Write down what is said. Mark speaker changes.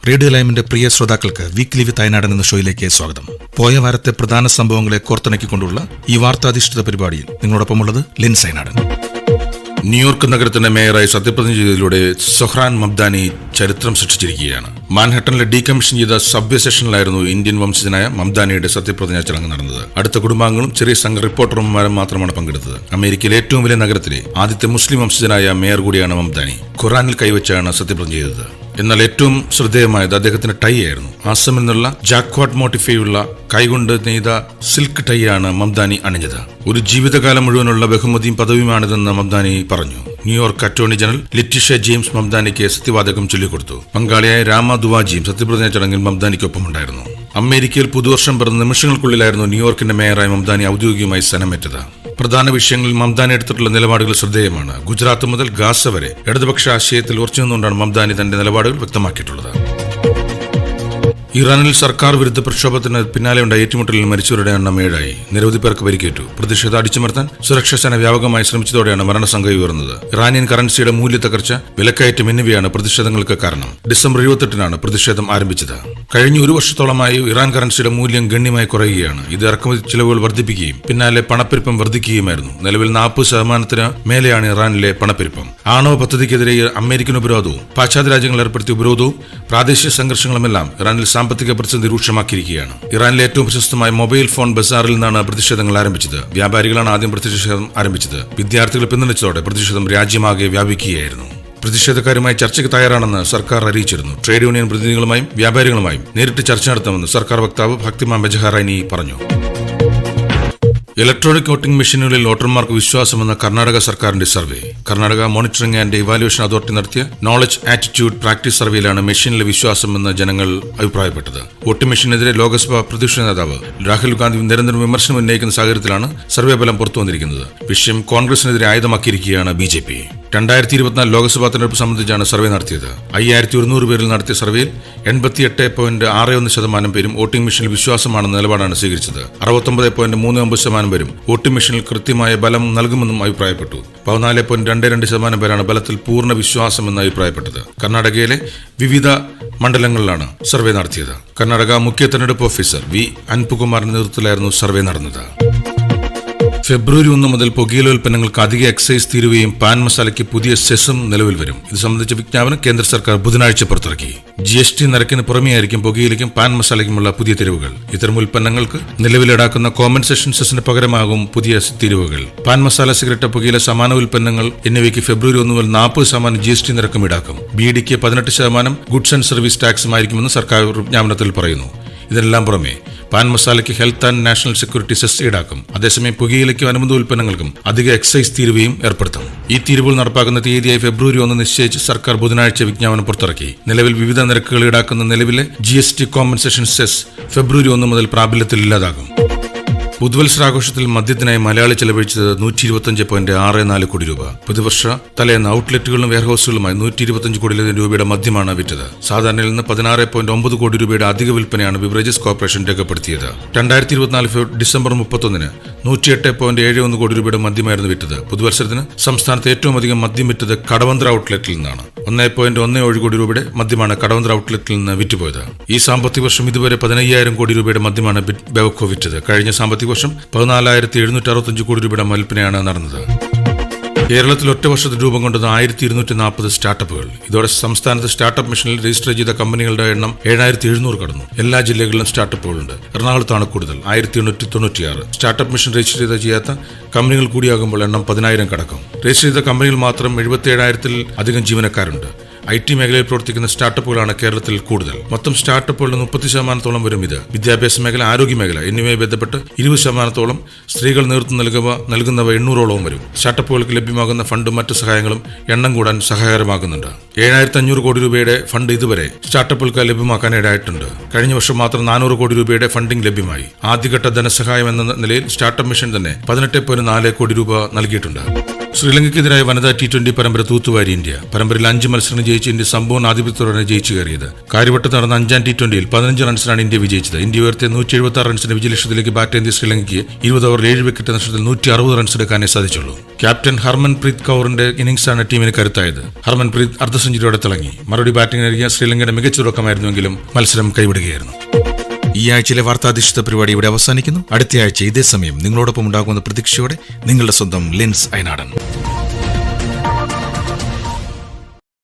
Speaker 1: Radio ലൈമിന്റെ പ്രിയ ശ്രോതാക്കൾക്ക് weekly വിത്ത് അയനാടൻ എന്ന ഷോയിലേക്ക് സ്വാഗതം. പോയ വാരത്തെ പ്രധാന സംഭവങ്ങളെ കോർത്തിണക്കിക്കൊണ്ടുള്ള ഈ വാർത്താധിഷ്ഠിത പരിപാടിയിൽ നിങ്ങളോടൊപ്പമുള്ളത് ലിൻസ് അയനാടൻ. ന്യൂയോർക്ക് നഗരത്തിന്റെ മേയറായി സത്യപ്രതിജ്ഞ ചെയ്തതിലൂടെ സൊഹ്റാൻ മംദാനി ചരിത്രം സൃഷ്ടിച്ചിരിക്കുകയാണ്. മാൻഹട്ടനിലെ ഡീകമ്മീഷൻ ചെയ്ത സബ്വേ സെഷനിലായിരുന്നു ഇന്ത്യൻ വംശജനായ മംദാനിയുടെ സത്യപ്രതിജ്ഞാ ചടങ്ങ് നടന്നത്. അടുത്ത കുടുംബാംഗങ്ങളും ചെറിയ സംഘ റിപ്പോർട്ടർമാരും മാത്രമാണ് പങ്കെടുത്തത്. അമേരിക്കയിലെ ഏറ്റവും വലിയ നഗരത്തിലെ ആദ്യത്തെ മുസ്ലിം വംശജനായ മേയർ കൂടിയാണ് മംദാനി. ഖുറാനിൽ കൈവച്ചാണ് സത്യപ്രതിജ്ഞ ചെയ്തത്. എന്നാൽ ഏറ്റവും ശ്രദ്ധേയമായത് അദ്ദേഹത്തിന്റെ ടൈ ആയിരുന്നു. ആസമിൽ നിന്നുള്ള ജാക്വാഡ് മോട്ടിഫൈയുള്ള കൈകൊണ്ട് നെയ്ത സിൽക്ക് ടൈ ആണ് മംദാനി അണിഞ്ഞത്. ഒരു ജീവിതകാലം മുഴുവനുള്ള ബഹുമതിയും പദവിയുമാണിതെന്ന് മംദാനി പറഞ്ഞു. ന്യൂയോർക്ക് അറ്റോർണി ജനറൽ ലെറ്റിഷ്യ ജെയിംസ് മംദാനിക്ക് സത്യവാചകം ചൊല്ലിക്കൊടുത്തു. പങ്കാളിയായ രാമ ദുവാജിയും സത്യപ്രതിജ്ഞാ ചടങ്ങിൽ മംദാനിക്കൊപ്പമുണ്ടായിരുന്നു. അമേരിക്കയിൽ പുതുവർഷം പിറന്ന നിമിഷങ്ങൾക്കുള്ളിലായിരുന്നു ന്യൂയോർക്കിന്റെ മേയറായി മംദാനി ഔദ്യോഗികമായി സ്ഥാനമേറ്റത്. പ്രധാന വിഷയങ്ങളിൽ മംദാനി എടുത്തിട്ടുള്ള നിലപാടുകൾ ശ്രദ്ധേയമാണ്. ഗുജറാത്ത് മുതൽ ഗാസ വരെ ഇടതുപക്ഷ ആശയത്തിൽ ഉറച്ചുനിന്നുകൊണ്ടാണ് മംദാനി തന്റെ നിലപാടുകൾ വ്യക്തമാക്കിയിട്ടുള്ളത്. ഇറാനിൽ സർക്കാർ വിരുദ്ധ പ്രക്ഷോഭത്തിന് പിന്നാലെയുണ്ടായ ഏറ്റുമുട്ടലിൽ മരിച്ചവരുടെ എണ്ണം 7 നിരവധി പേർക്ക് പരിക്കേറ്റു. പ്രതിഷേധം അടിച്ചമർത്താൻ സുരക്ഷാ സേന വ്യാപകമായി ശ്രമിച്ചതോടെയാണ് മരണസംഖ്യ ഉയർന്നത്. ഇറാനിയൻ കറൻസിയുടെ മൂല്യത്തകർച്ച, വിലക്കയറ്റം എന്നിവയാണ് പ്രതിഷേധങ്ങൾക്ക് കാരണം. ഡിസംബർ 28 പ്രതിഷേധം ആരംഭിച്ചത്. കഴിഞ്ഞ ഒരു വർഷത്തോളമായി ഇറാൻ കറൻസിയുടെ മൂല്യം ഗണ്യമായി കുറയുകയാണ്. ഇത് ഇറക്കുമതി ചിലവുകൾ വർദ്ധിപ്പിക്കുകയും പിന്നാലെ പണപ്പെരുപ്പം വർദ്ധിക്കുകയുമായിരുന്നു. നിലവിൽ 40% മേലെയാണ് ഇറാനിലെ പണപ്പെരുപ്പം. ആണവ പദ്ധതിക്കെതിരെ അമേരിക്കൻ ഉപരോധവും പാശ്ചാത്യ രാജ്യങ്ങൾ ഏർപ്പെടുത്തിയ ഉപരോധവും പ്രാദേശിക സംഘർഷങ്ങളുമെല്ലാം ഇറാനിൽ സാമ്പത്തിക പ്രതിസന്ധി രൂക്ഷമാക്കിയിരിക്കുകയാണ്. ഇറാനിലെ ഏറ്റവും പ്രശസ്തമായ മൊബൈൽ ഫോൺ ബസാറിൽ നിന്നാണ് പ്രതിഷേധങ്ങൾ ആരംഭിച്ചത്. വ്യാപാരികളാണ് ആദ്യം പ്രതിഷേധം ആരംഭിച്ചത്. വിദ്യാർത്ഥികൾ പിന്തുണച്ചതോടെ പ്രതിഷേധം രാജ്യമാകെ വ്യാപിക്കുകയായിരുന്നു. പ്രതിഷേധക്കാരുമായി ചർച്ചയ്ക്ക് തയ്യാറാണെന്ന് സർക്കാർ അറിയിച്ചിരുന്നു. ട്രേഡ് യൂണിയൻ പ്രതിനിധികളുമായും വ്യാപാരികളുമായും നേരിട്ട് ചർച്ച നടത്തുമെന്ന് സർക്കാർ വക്താവ് ഫാത്തിമ ബെജഹാറൈനി പറഞ്ഞു. ഇലക്ട്രോണിക് വോട്ടിംഗ് മെഷീനുകളിൽ വോട്ടർമാർക്ക് വിശ്വാസമെന്ന കർണാടക സർക്കാരിന്റെ survey. Karnataka monitoring and evaluation authority നടത്തിയ നോളജ് ആറ്റിറ്റ്യൂഡ് പ്രാക്ടീസ് സർവേയിലാണ് മെഷീനിലെ വിശ്വാസമെന്ന് ജനങ്ങൾ അഭിപ്രായപ്പെട്ടത്. വോട്ടിംഗ് മെഷീനെതിരെ ലോക്സഭാ പ്രതിപക്ഷ നേതാവ് രാഹുൽ ഗാന്ധി നിരന്തരം വിമർശനം ഉന്നയിക്കുന്ന സാഹചര്യത്തിലാണ് സർവേ ഫലം പുറത്തുവന്നിരിക്കുന്നത്. വിഷയം കോൺഗ്രസിനെതിരെ ആയുധമാക്കിയിരിക്കുകയാണ് BJP. 2024 ലോക്സഭാ തെരഞ്ഞെടുപ്പ് സംബന്ധിച്ചാണ് സർവേ നടത്തിയത്. 5100 പേരിൽ നടത്തിയ സർവേയിൽ 88.61% പേരും വോട്ടിംഗ് മെഷീനിൽ വിശ്വാസമാണെന്ന നിലപാടാണ് സ്വീകരിച്ചത്. 69.39% പേരും വോട്ടിംഗ് മെഷീനിൽ കൃത്യമായ ബലം നൽകുമെന്നും അഭിപ്രായപ്പെട്ടു. 14.22% പേരാണ് ബലത്തിൽ പൂർണ്ണ വിശ്വാസമെന്ന് അഭിപ്രായപ്പെട്ടത്. കർണാടകയിലെ വിവിധ മണ്ഡലങ്ങളിലാണ് സർവേ നടത്തിയത്. കർണാടക മുഖ്യ തെരഞ്ഞെടുപ്പ് ഓഫീസർ V. അൻപുകുമാറിന്റെ നേതൃത്വത്തിലായിരുന്നു സർവേ നടന്നത്. ഫെബ്രുവരി 1 മുതൽ പുകയില ഉൽപ്പന്നങ്ങൾക്ക് അധിക എക്സൈസ് തീരുവയും പാൻ മസാലയ്ക്ക് പുതിയ സെസും നിലവിൽ വരും. ഇത് സംബന്ധിച്ച വിജ്ഞാപനം കേന്ദ്ര സർക്കാർ ബുധനാഴ്ച പുറത്തിറക്കി. GST നിരക്കിന് പുറമെയായിരിക്കും പുകയിലയ്ക്കും പാൻ മസാലയ്ക്കുമുള്ള പുതിയ തീരുവകൾ. ഇത്തരം ഉൽപ്പന്നങ്ങൾക്ക് നിലവിലിടാക്കുന്ന കോമ്പൻസേഷൻ സെസിന് പകരമാകും പുതിയ തീരുവകൾ. പാൻ മസാല, സിഗരറ്റ്, പുകയില, സമാന ഉൽപ്പന്നങ്ങൾ എന്നിവയ്ക്ക് ഫെബ്രുവരി 1 മുതൽ 40% GST നിരക്കും ഈടാക്കും. ബീഡിക്ക് 18% ഗുഡ്സ് ആൻഡ് സർവീസ് ടാക്സുമായിരിക്കുമെന്ന് സർക്കാർ വിജ്ഞാപനത്തിൽ പറയുന്നു. ഇതിനെല്ലാം പുറമെ പാൻ മസാലയ്ക്ക് health and national security cess ഈടാക്കും. അതേസമയം പുകയിലയ്ക്കും അനുബന്ധ ഉൽപ്പന്നങ്ങൾക്കും അധിക എക്സൈസ് തീരുവയും ഏർപ്പെടുത്തും. ഈ തീരുവകൾ നടപ്പാക്കുന്ന തീയതിയായി ഫെബ്രുവരി 1 നിശ്ചയിച്ച് സർക്കാർ ബുധനാഴ്ച വിജ്ഞാപനം പുറത്തിറക്കി. നിലവിൽ വിവിധ നിരക്കുകൾ ഈടാക്കുന്ന നിലവിലെ GST കോമ്പൻസേഷൻ സെസ് ഫെബ്രുവരി 1 മുതൽ പ്രാബല്യത്തിൽ ഇല്ലാതാകും. പുതുവത്സരാഘോഷത്തിൽ മദ്യത്തിനായി മലയാളി ചെലവഴിച്ചത് 125.64 കോടി രൂപ. പുതുവർഷ തലേന്ന് ഔട്ട്ലെറ്റുകളിലും വെയർഹൌസുകളുമായി 125 കോടി രൂപയുടെ മദ്യമാണ് വിറ്റത്. സാധാരണയിൽ നിന്ന് 16.9 കോടി രൂപയുടെ അധിക വിൽപ്പനയാണ് ബിവറേജസ് കോർപ്പറേഷൻ രേഖപ്പെടുത്തിയത്. 2024 ഡിസംബർ 31 108.71 കോടി രൂപയുടെ മദ്യമായിരുന്നു വിറ്റത്. പുതുവത്സരത്തിന് സംസ്ഥാനത്ത് ഏറ്റവും അധികം മദ്യം വിറ്റത് കടവന്ത്ര ഔട്ട്ലെറ്റിൽ നിന്നാണ്. 1.17 കോടി രൂപയുടെ മദ്യമാണ് കടവന്ത്ര ഔട്ട്ലെറ്റിൽ നിന്ന് വിറ്റുപോയത്. ഈ സാമ്പത്തിക വർഷം ഇതുവരെ 15,000 കോടി രൂപയുടെ മദ്യമാണ് ബെവ്കോ വിറ്റത്. കഴിഞ്ഞ സാമ്പത്തിക വർഷം 14,765 കോടി രൂപയുടെ വിൽപ്പനയാണ് നടന്നത്. കേരളത്തിൽ ഒറ്റ വർഷത്തിൽ രൂപം കൊണ്ടത് 1240 സ്റ്റാർട്ടപ്പുകൾ. ഇതോടെ സംസ്ഥാനത്ത് സ്റ്റാർട്ടപ്പ് മിഷനിൽ രജിസ്റ്റർ ചെയ്ത കമ്പനികളുടെ എണ്ണം 7700 കടന്നു. എല്ലാ ജില്ലകളിലും സ്റ്റാർട്ടപ്പുകളുണ്ട്. എറണാകുളത്താണ് കൂടുതൽ, 1896. സ്റ്റാർട്ടപ്പ് മിഷൻ രജിസ്റ്റർ ചെയ്യാത്ത കമ്പനികൾ കൂടിയാകുമ്പോൾ എണ്ണം 10,000 കടക്കും. രജിസ്റ്റർ ചെയ്ത കമ്പനികൾ മാത്രം 77,000-ൽ അധികം ജീവനക്കാരുണ്ട്. IT മേഖലയിൽ പ്രവർത്തിക്കുന്ന സ്റ്റാർട്ടപ്പുകളാണ് കേരളത്തിൽ കൂടുതൽ. മൊത്തം സ്റ്റാർട്ടപ്പുകളുടെ 30% വരും ഇത്. വിദ്യാഭ്യാസ മേഖല, ആരോഗ്യ മേഖല എന്നിവയെ ബന്ധപ്പെട്ട് 20% സ്ത്രീകൾ നേതൃത്വം നൽകുന്നവ 800-ഓളം വരും. സ്റ്റാർട്ടപ്പുകൾക്ക് ലഭ്യമാകുന്ന ഫണ്ടും മറ്റ് സഹായങ്ങളും എണ്ണം കൂടാൻ സഹായകരമാകുന്നുണ്ട്. 7,500 കോടി രൂപയുടെ ഫണ്ട് ഇതുവരെ സ്റ്റാർട്ടപ്പുകൾക്ക് ലഭ്യമാക്കാനിടയായിട്ടുണ്ട്. കഴിഞ്ഞ വർഷം മാത്രം 400 കോടി രൂപയുടെ ഫണ്ടിംഗ് ലഭ്യമായി. ആദ്യഘട്ട ധനസഹായം എന്ന നിലയിൽ സ്റ്റാർട്ടപ്പ് മിഷൻ തന്നെ 18.4 കോടി രൂപ നൽകിയിട്ടുണ്ട്. ശ്രീലങ്കയ്ക്കെതിരായ വനിതാ T20 പരമ്പര തൂത്തുവാരി ഇന്ത്യ. പരമ്പരയിൽ 5 മത്സരങ്ങൾ ജയിച്ച് ഇന്ത്യ സമ്പൂർണ്ണ ആധിപത്യത്തോടെ ജയിച്ചു കയറിയത്. കാര്യവട്ടത്ത് നടന്ന 5ാം T20യിൽ 15 റൺസിനാണ് ഇന്ത്യ വിജയിച്ചത്. ഇന്ത്യ ഉയർത്തിയ 176 റൺസിന്റെ വിജയലക്ഷ്യത്തിലേക്ക് ബാറ്റ് ചെയ്ത ശ്രീലങ്കയ്ക്ക് 20 ഓവർ 7 വിക്കറ്റ് നഷ്ടത്തിൽ 160 റൺസ് എടുക്കാനേ സാധിച്ചുള്ളൂ. ക്യാപ്റ്റൻ ഹർമൻപ്രീത് കൗറിന്റെ ഇന്നിംഗ്സാണ് ടീമിന് കരുത്തായത്. ഹർമൻപ്രീത് അർദ്ധ സെഞ്ചുറിയോടെ തിളങ്ങി. മറുപടി ബാറ്റിംഗ് നൽകിയ ശ്രീലങ്കയുടെ മികച്ച തുടക്കമായിരുന്നുവെങ്കിലും മത്സരം കൈവിടുകയായിരുന്നു.
Speaker 2: ഈ ആഴ്ചയിലെ വാർത്താധിഷ്ഠിത പരിപാടി ഇവിടെ അവസാനിക്കുന്നു. അടുത്ത ആഴ്ച ഇതേ സമയം നിങ്ങളോടൊപ്പം ഉണ്ടാകുന്ന പ്രതീക്ഷയോടെ നിങ്ങളുടെ സ്വന്തം ലിൻസ് അയനാടൻ.